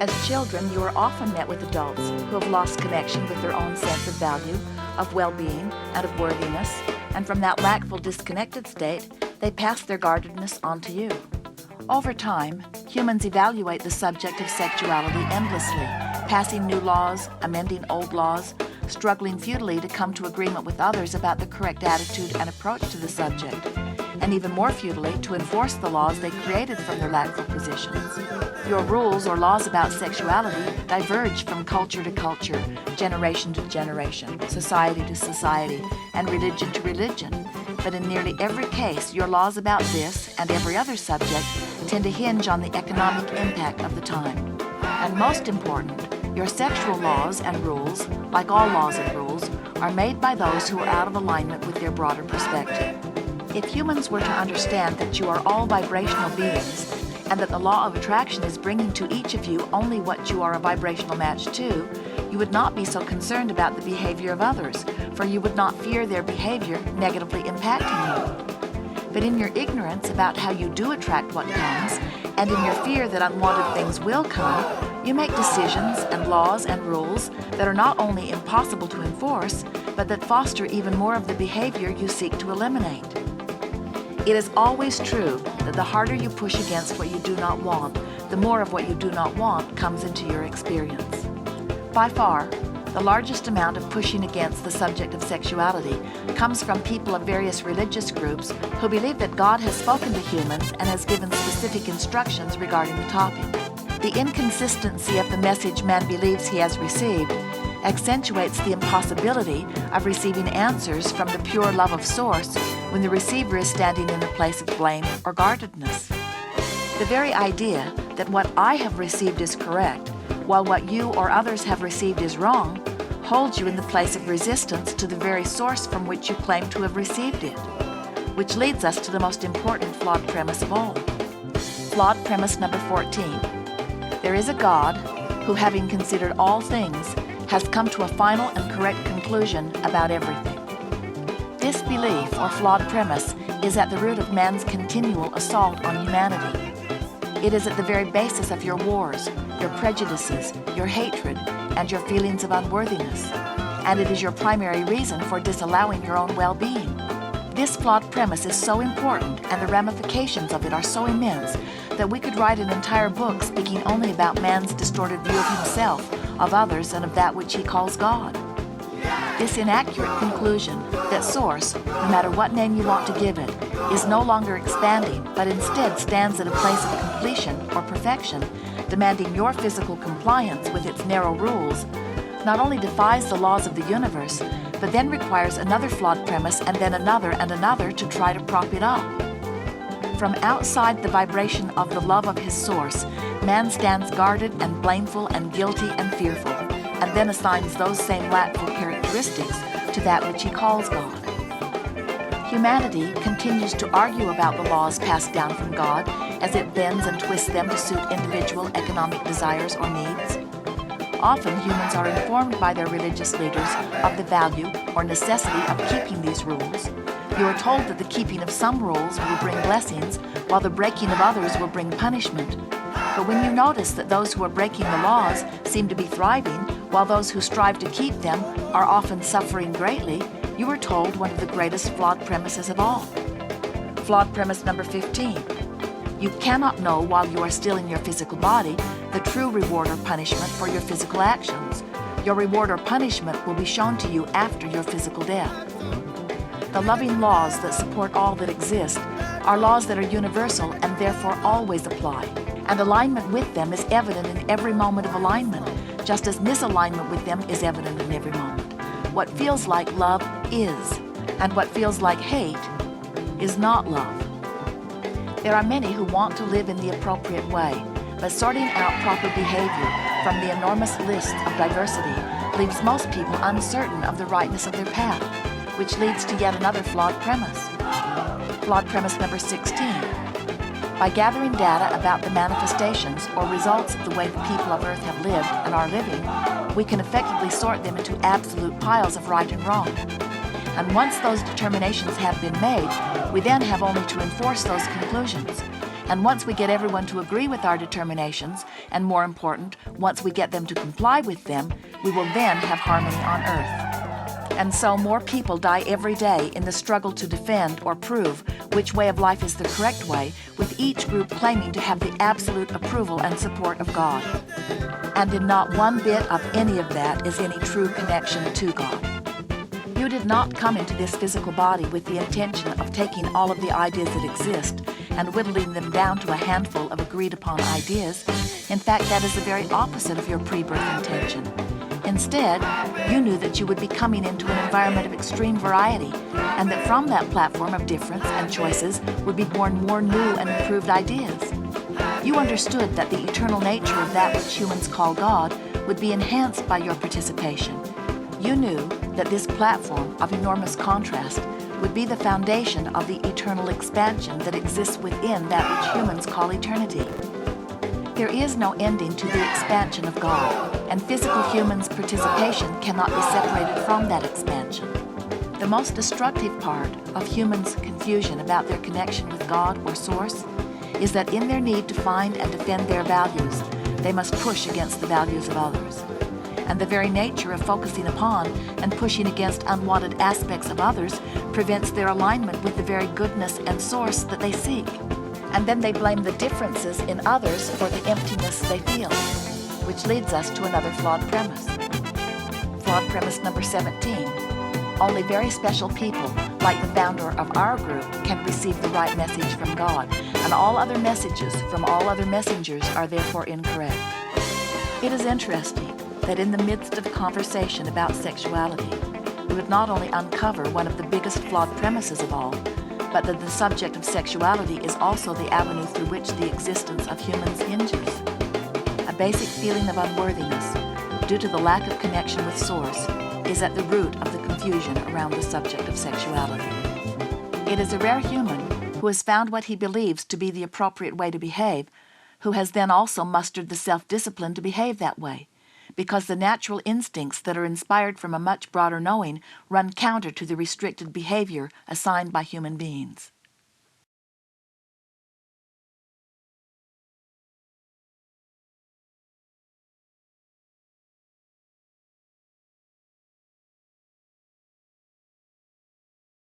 As children, you are often met with adults who have lost connection with their own sense of value, of well-being, and of worthiness, and from that lackful, disconnected state, they pass their guardedness on to you. Over time, humans evaluate the subject of sexuality endlessly, passing new laws, amending old laws, struggling futilely to come to agreement with others about the correct attitude and approach to the subject, and even more futilely to enforce the laws they created from their lackful positions. Your rules or laws about sexuality diverge from culture to culture, generation to generation, society to society, and religion to religion. But in nearly every case, your laws about this and every other subject tend to hinge on the economic impact of the time. And most important, your sexual laws and rules, like all laws and rules, are made by those who are out of alignment with their broader perspective. If humans were to understand that you are all vibrational beings, and that the law of attraction is bringing to each of you only what you are a vibrational match to, you would not be so concerned about the behavior of others, for you would not fear their behavior negatively impacting you. But in your ignorance about how you do attract what comes, and in your fear that unwanted things will come, you make decisions and laws and rules that are not only impossible to enforce, but that foster even more of the behavior you seek to eliminate. It is always true that the harder you push against what you do not want, the more of what you do not want comes into your experience. By far, the largest amount of pushing against the subject of sexuality comes from people of various religious groups who believe that God has spoken to humans and has given specific instructions regarding the topic. The inconsistency of the message man believes he has received accentuates the impossibility of receiving answers from the pure love of Source when the receiver is standing in a place of blame or guardedness. The very idea that what I have received is correct, while what you or others have received is wrong, holds you in the place of resistance to the very source from which you claim to have received it. Which leads us to the most important flawed premise of all. Flawed premise number 14. There is a God who, having considered all things, has come to a final and correct conclusion about everything. This belief or flawed premise is at the root of man's continual assault on humanity. It is at the very basis of your wars, your prejudices, your hatred, and your feelings of unworthiness, and it is your primary reason for disallowing your own well-being. This flawed premise is so important, and the ramifications of it are so immense, that we could write an entire book speaking only about man's distorted view of himself, of others, and of that which he calls God. This inaccurate conclusion that Source, no matter what name you want to give it, is no longer expanding, but instead stands at a place of completion or perfection, demanding your physical compliance with its narrow rules, not only defies the laws of the universe, but then requires another flawed premise and then another and another to try to prop it up. From outside the vibration of the love of his Source, man stands guarded and blameful and guilty and fearful, and then assigns those same lackful characteristics to that which he calls God. Humanity continues to argue about the laws passed down from God as it bends and twists them to suit individual economic desires or needs. Often humans are informed by their religious leaders of the value or necessity of keeping these rules. You are told that the keeping of some rules will bring blessings, while the breaking of others will bring punishment. But when you notice that those who are breaking the laws seem to be thriving, while those who strive to keep them are often suffering greatly, you are told one of the greatest flawed premises of all. Flawed premise number 15. You cannot know while you are still in your physical body the true reward or punishment for your physical actions. Your reward or punishment will be shown to you after your physical death. The loving laws that support all that exists are laws that are universal and therefore always apply, and alignment with them is evident in every moment of alignment, just as misalignment with them is evident in every moment. What feels like love is, and what feels like hate is not love. There are many who want to live in the appropriate way, but sorting out proper behavior from the enormous list of diversity leaves most people uncertain of the rightness of their path, which leads to yet another flawed premise. Flawed premise number 16. By gathering data about the manifestations or results of the way the people of Earth have lived and are living, we can effectively sort them into absolute piles of right and wrong. And once those determinations have been made, we then have only to enforce those conclusions. And once we get everyone to agree with our determinations, and more important, once we get them to comply with them, we will then have harmony on Earth. And so more people die every day in the struggle to defend or prove which way of life is the correct way, with each group claiming to have the absolute approval and support of God. And in not one bit of any of that is any true connection to God. You did not come into this physical body with the intention of taking all of the ideas that exist and whittling them down to a handful of agreed-upon ideas. In fact, that is the very opposite of your pre-birth intention. Instead, you knew that you would be coming into an environment of extreme variety, and that from that platform of difference and choices would be born more new and improved ideas. You understood that the eternal nature of that which humans call God would be enhanced by your participation. You knew that this platform of enormous contrast would be the foundation of the eternal expansion that exists within that which humans call eternity. There is no ending to the expansion of God, and physical humans' participation cannot be separated from that expansion. The most destructive part of humans' confusion about their connection with God or Source is that in their need to find and defend their values, they must push against the values of others. And the very nature of focusing upon and pushing against unwanted aspects of others prevents their alignment with the very goodness and source that they seek. And then they blame the differences in others for the emptiness they feel, which leads us to another flawed premise. Flawed premise number 17. Only very special people, like the founder of our group, can receive the right message from God, and all other messages from all other messengers are therefore incorrect. It is interesting that in the midst of a conversation about sexuality, we would not only uncover one of the biggest flawed premises of all, but that the subject of sexuality is also the avenue through which the existence of humans hinges. A basic feeling of unworthiness, due to the lack of connection with Source, is at the root of the confusion around the subject of sexuality. It is a rare human who has found what he believes to be the appropriate way to behave, who has then also mustered the self-discipline to behave that way, because the natural instincts that are inspired from a much broader knowing run counter to the restricted behavior assigned by human beings.